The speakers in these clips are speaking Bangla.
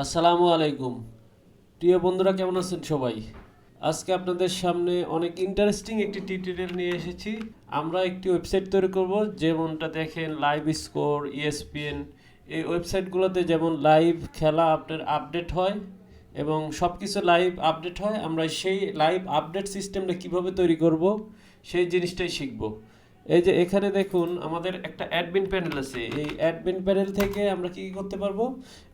আসসালামু আলাইকুম। প্রিয় বন্ধুরা, কেমন আছেন সবাই? আজকে আপনাদের সামনে অনেক ইন্টারেস্টিং একটি টিউটোরিয়াল নিয়ে এসেছি। আমরা একটি ওয়েবসাইট তৈরি করব, যেমনটা দেখেন লাইভ স্কোর, ইএসপিএন, এই ওয়েবসাইটগুলোতে যেমন লাইভ খেলা আপনার আপডেট হয় এবং সব কিছু লাইভ আপডেট হয়। আমরা সেই লাইভ আপডেট সিস্টেমটা কিভাবে তৈরি করব সেই জিনিসটাই শিখব। এই যে এখানে দেখুন আমাদের একটা অ্যাডমিন প্যানেল আছে। এই অ্যাডমিন প্যানেল থেকে আমরা কি কি করতে পারবো?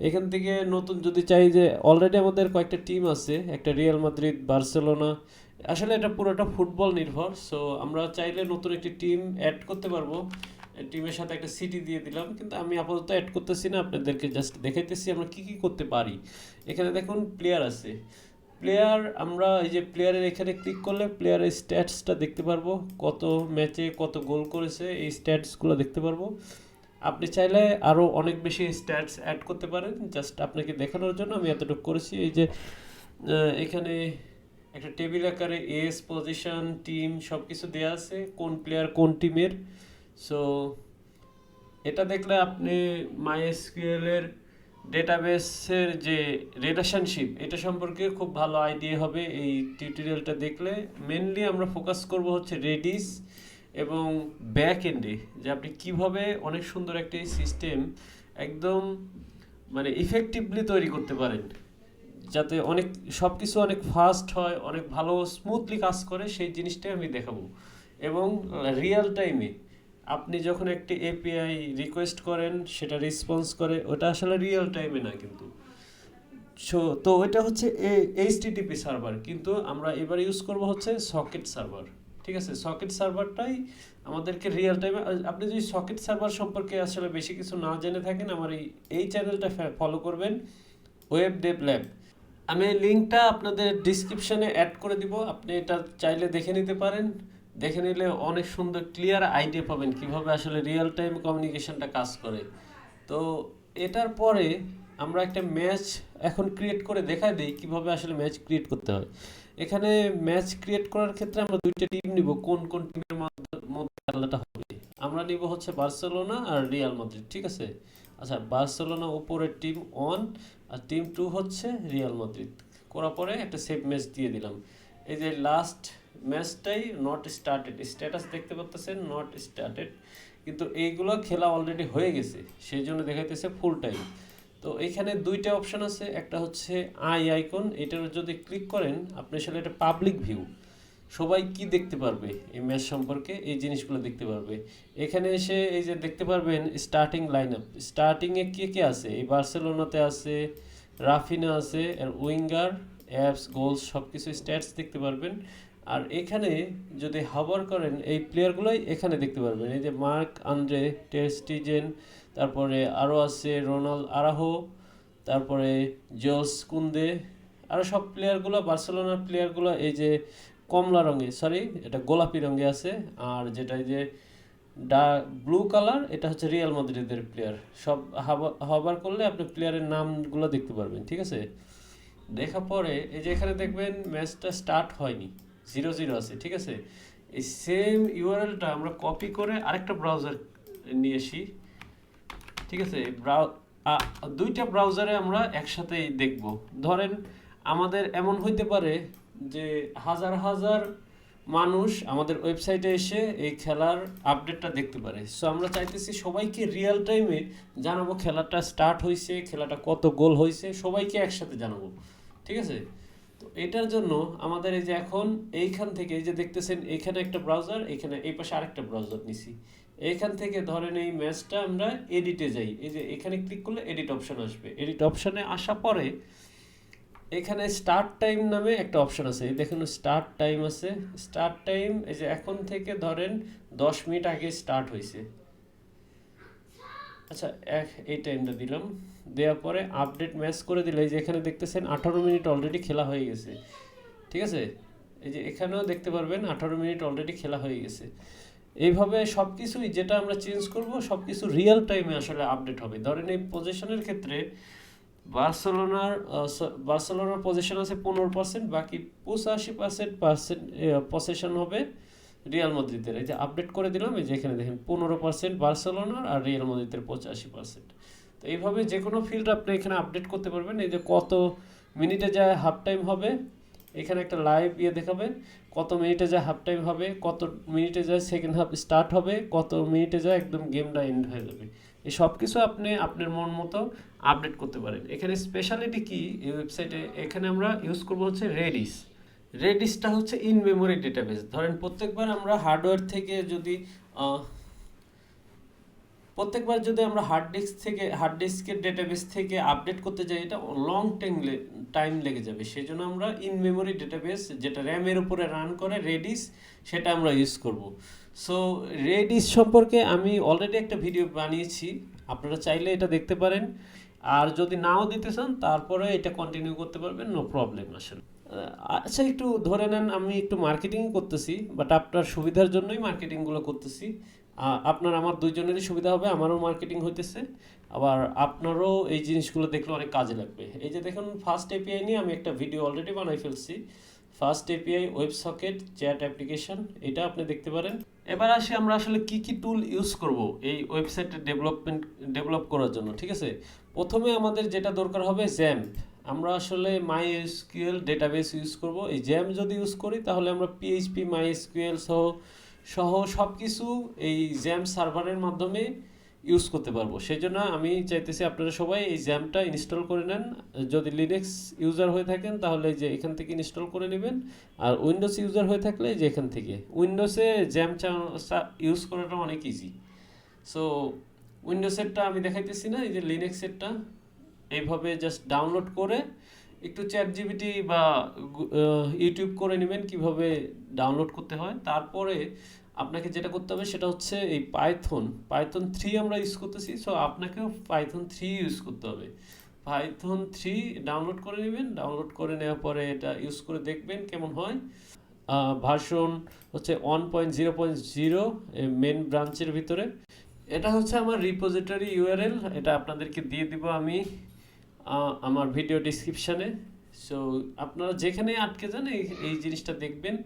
এখান থেকে নতুন যদি চাই, যে অলরেডি আমাদের কয়েকটা টিম আছে, একটা রিয়াল মাদ্রিদ, বার্সেলোনা, আসলে এটা পুরোটা ফুটবল নির্ভর। সো আমরা চাইলে নতুন একটি টিম অ্যাড করতে পারবো। টিমের সাথে একটা সিটি দিয়ে দিলাম, কিন্তু আমি আপাতত অ্যাড করতেছি না, আপনাদেরকে জাস্ট দেখাইতেছি আমরা কি কি করতে পারি। এখানে দেখুন প্লেয়ার আছে। প্লেয়ার, আমরা এই যে প্লেয়ারের এখানে ক্লিক করলে প্লেয়ারের স্ট্যাটসটা দেখতে পারবো, কত ম্যাচে কত গোল করেছে এই স্ট্যাটসগুলো দেখতে পারবো। আপনি চাইলে আরও অনেক বেশি স্ট্যাটস অ্যাড করতে পারেন, জাস্ট আপনাকে দেখানোর জন্য আমি এতটুকু করেছি। এই যে এখানে একটা টেবিল আকারে এস, পজিশন, টিম সব কিছু দেওয়া আছে, কোন প্লেয়ার কোন টিমের। সো এটা দেখলে আপনি মাইএসকিউএল এর ডেটাবেসের যে রিলেশনশিপ, এটা সম্পর্কে খুব ভালো আইডিয়া হবে এই টিউটোরিয়ালটা দেখলে। মেনলি আমরা ফোকাস করব হচ্ছে রেডিস এবং ব্যাক এন্ডে, যে আপনি কিভাবে অনেক সুন্দর একটি সিস্টেম একদম মানে ইফেক্টিভলি তৈরি করতে পারেন, যাতে অনেক সব কিছু অনেক ফাস্ট হয়, অনেক ভালো স্মুথলি কাজ করে, সেই জিনিসটাই আমি দেখাবো। এবং রিয়েল টাইমে আপনি যখন একটি এপিআই রিকোয়েস্ট করেন, সেটা রেসপন্স করে, ওটা আসলে রিয়েল টাইমে না কিন্তু। সো তো ওইটা হচ্ছে এইচটিটিপি সার্ভার, কিন্তু আমরা এবার ইউজ করব হচ্ছে সকেট সার্ভার। ঠিক আছে, সকেট সার্ভারটাই আমাদেরকে রিয়েল টাইমে। আপনি যদি সকেট সার্ভার সম্পর্কে আসলে বেশি কিছু না জেনে থাকেন, আমার এই চ্যানেলটা ফলো করবেন, ওয়েব ডেভ ল্যাব। আমি এই লিঙ্কটা আপনাদের ডিসক্রিপশনে অ্যাড করে দিব, আপনি এটা চাইলে দেখে নিতে পারেন। দেখে নিলে অনেক সুন্দর ক্লিয়ার আইডিয়া পাবেন কিভাবে আসলে রিয়েল টাইম কমিউনিকেশনটা কাজ করে। তো এটার পরে আমরা একটা ম্যাচ এখন ক্রিয়েট করে দেখাই দিই কিভাবে আসলে ম্যাচ ক্রিয়েট করতে হয়। এখানে ম্যাচ ক্রিয়েট করার ক্ষেত্রে আমরা দুইটা টিম নিব, কোন কোন টিমের মধ্যে খেলাটা হবে। আমরা নিব হচ্ছে বার্সেলোনা আর রিয়াল মাদ্রিদ, ঠিক আছে। আচ্ছা, বার্সেলোনা উপরের টিম 1 আর টিম 2 হচ্ছে রিয়াল মাদ্রিদ। করার পরে একটা সেভ ম্যাচ দিয়ে দিলাম। এই যে লাস্ট ম্যাচটাই নট স্টার্টেড, স্ট্যাটাস দেখতে পাচ্ছেন নট স্টার্টেড, কিন্তু এইগুলো খেলা অলরেডি হয়ে গেছে, সেই জন্য দেখাইতেছে ফুল টাইম। তো এখানে দুইটা অপশন আছে, একটা হচ্ছে আই আইকন, এটার যদি ক্লিক করেন আপনি আসলে এটা পাবলিক ভিউ, সবাই কি দেখতে পারবে এই ম্যাচ সম্পর্কে, এই জিনিসগুলো দেখতে পারবে। এখানে এসে এই যে দেখতে পারবেন স্টার্টিং লাইন আপ, স্টার্টিংয়ে কে কে আছে, এই বার্সেলোনাতে আছে রাফিনা আছে, আর উইঙ্গার, অ্যাপস, গোলস সব কিছু স্ট্যাটস দেখতে পারবেন। আর এখানে যদি হাবার করেন এই প্লেয়ারগুলোই এখানে দেখতে পারবেন, এই যে মার্ক আন্দ্রে টের স্টিজেন, তারপরে আরও আছে রোনাল আরাহো, তারপরে জোস কুন্দে, আরও সব প্লেয়ারগুলো, বার্সেলোনার প্লেয়ারগুলো এই যে কমলা রঙে, সরি এটা গোলাপি রঙে আছে। আর যেটা এই যে ব্লু কালার, এটা হচ্ছে রিয়াল মাদ্রিদের প্লেয়ার। সব হবার করলে আপনি প্লেয়ারের নামগুলো দেখতে পারবেন, ঠিক আছে। দেখার পরে এই যে এখানে দেখবেন ম্যাচটা স্টার্ট হয়নি, 0-0 আছে, ঠিক আছে। এই সেম ইউআরএলটা আমরা কপি করে আরেকটা ব্রাউজার নিয়ে আসি, ঠিক আছে। দুইটা ব্রাউজারে আমরা একসাথে দেখব। ধরেন আমাদের এমন হইতে পারে যে হাজার হাজার মানুষ আমাদের ওয়েবসাইটে এসে এই খেলার আপডেটটা দেখতে পারে। সো আমরা চাইতেছি সবাইকে রিয়েল টাইমে জানাবো খেলাটা স্টার্ট হয়েছে, খেলাটা কত গোল হয়েছে, সবাইকে একসাথে জানাবো, ঠিক আছে। তো এটার জন্য আমাদের এই যে এখন এইখান থেকে এই যে দেখতেছেন এখানে একটা ব্রাউজার, এখানে এই পাশে আরেকটা ব্রাউজার নিছি। এইখান থেকে ধরেন এই ম্যাচটা আমরা এডিটে যাই, এই যে এখানে ক্লিক করলে এডিট অপশন আসবে। এডিট অপশনে আসা পরে এখানে স্টার্ট টাইম নামে একটা অপশন আছে, এই দেখুন স্টার্ট টাইম আছে। স্টার্ট টাইম এই যে এখন থেকে ধরেন 10 মিনিট আগে স্টার্ট হয়েছে। আচ্ছা, এই টাইমটা দিলাম, দেওয়ার পরে আপডেট ম্যাচ করে দিলে এই যে এখানে দেখতেছেন 18 মিনিট অলরেডি খেলা হয়ে গেছে, ঠিক আছে। এই যে এখানেও দেখতে পারবেন 18 মিনিট অলরেডি খেলা হয়ে গেছে। এইভাবে সব কিছুই যেটা আমরা চেঞ্জ করব সব কিছু রিয়েল টাইমে আসলে আপডেট হবে। ধরেন এই পজিশনের ক্ষেত্রে বার্সেলোনার বার্সেলোনার পজিশন আছে 15%, বাকি 85% পজিশন হবে রিয়াল মাদ্রিদের। এই যে আপডেট করে দিলাম, এই যে এখানে দেখেন 15% বার্সেলোনার আর রিয়াল মাদ্রিদের 85%। তো এইভাবে যে কোনো ফিল্ড আপনি এখানে আপডেট করতে পারবেন। এই যে কত মিনিটে যায় হাফ টাইম হবে, এখানে একটা লাইভ দেখাবে কত মিনিটে যায় হাফ টাইম হবে, কত মিনিটে যায় সেকেন্ড হাফ স্টার্ট হবে, কত মিনিটে যায় একদম গেমটা এন্ড হয়ে যাবে। এই সব কিছু আপনি আপনার মন মতো আপডেট করতে পারেন। এখানে স্পেশালিটি কি এই ওয়েবসাইটে, এখানে আমরা ইউজ করবো হচ্ছে রেডিস। রেডিসটা হচ্ছে ইন মেমোরি ডেটাবেস। ধরেন প্রত্যেকবার আমরা হার্ডওয়্যার থেকে যদি আমরা হার্ড ডিস্কের ডেটাবেস থেকে আপডেট করতে যাই, এটা লং টাইম লেগে যাবে। সেই জন্য আমরা ইন মেমোরি ডেটাবেস, যেটা র্যামের উপরে রান করে, রেডিস, সেটা আমরা ইউজ করব। সো রেডিস সম্পর্কে আমি অলরেডি একটা ভিডিও বানিয়েছি, আপনারা চাইলে এটা দেখতে পারেন। আর যদি নাও দিতে চান তারপরে এটা কন্টিনিউ করতে পারবেন, নো প্রবলেম আসলে। আচ্ছা, একটু ধরে নেন আমি একটু মার্কেটিং করতেছি, বাট আপনার সুবিধার জন্যই মার্কেটিংগুলো করতেছি। আপনার আমার দুইজনেরই সুবিধা হবে, আমারও মার্কেটিং হইতেছে, আবার আপনারও এই জিনিসগুলো দেখলে অনেক কাজে লাগবে। এই যে দেখুন, ফার্স্ট এপিআই নিয়ে আমি একটা ভিডিও অলরেডি বানাই ফেলছি। First API web socket chat application, এটা আপনি দেখতে পারেন। এবার আসি আমরা আসলে কি কি টুল ইউজ করব এই ওয়েবসাইটে ডেভেলপ করার জন্য, ঠিক আছে। প্রথমে আমাদের যেটা দরকার হবে জ্যাম্প। আমরা আসলে MySQL ডেটাবেস ইউজ করব। এই জ্যাম্প যদি ইউজ করি তাহলে আমরা PHP MySQL সহ সব কিছু এই জ্যাম্প সার্ভারের মাধ্যমে ইউজ করতে পারবো। সেই জন্য আমি চাইতেছি আপনারা সবাই এই জ্যাম্পটা ইনস্টল করে নেন। যদি লিনাক্স ইউজার হয়ে থাকেন তাহলে যে এখান থেকে ইনস্টল করে নেবেন, আর উইন্ডোজ ইউজার হয়ে থাকলে যে এখান থেকে। উইন্ডোজে জ্যাম্প ইউজ করাটা অনেক ইজি। সো উইন্ডোজেরটা আমি দেখাইতেছি না, এই যে লিনাক্সেরটা এইভাবে জাস্ট ডাউনলোড করে একটু চ্যাট জিপিটি বা ইউটিউব করে নেবেন কিভাবে ডাউনলোড করতে হয়। তারপরে আপনাকে যেটা করতে হবে সেটা হচ্ছে এই পাইথন 3 আমরা ইউজ করতেছি, সো আপনাকেও পাইথন 3 ইউজ করতে হবে। পাইথন 3 ডাউনলোড করে নেবেন, ডাউনলোড করে নেওয়ার পরে এটা ইউজ করে দেখবেন কেমন হয়। ভার্সন হচ্ছে 1.0.0 মেন ব্রাঞ্চের ভিতরে। এটা হচ্ছে আমার রিপোজিটরি ইউআরএল, এটা আপনাদেরকে দিয়ে দিব আমি আমার ভিডিও ডিসক্রিপশানে। সো আপনারা যেখানে আটকে যান এই জিনিসটা দেখবেন।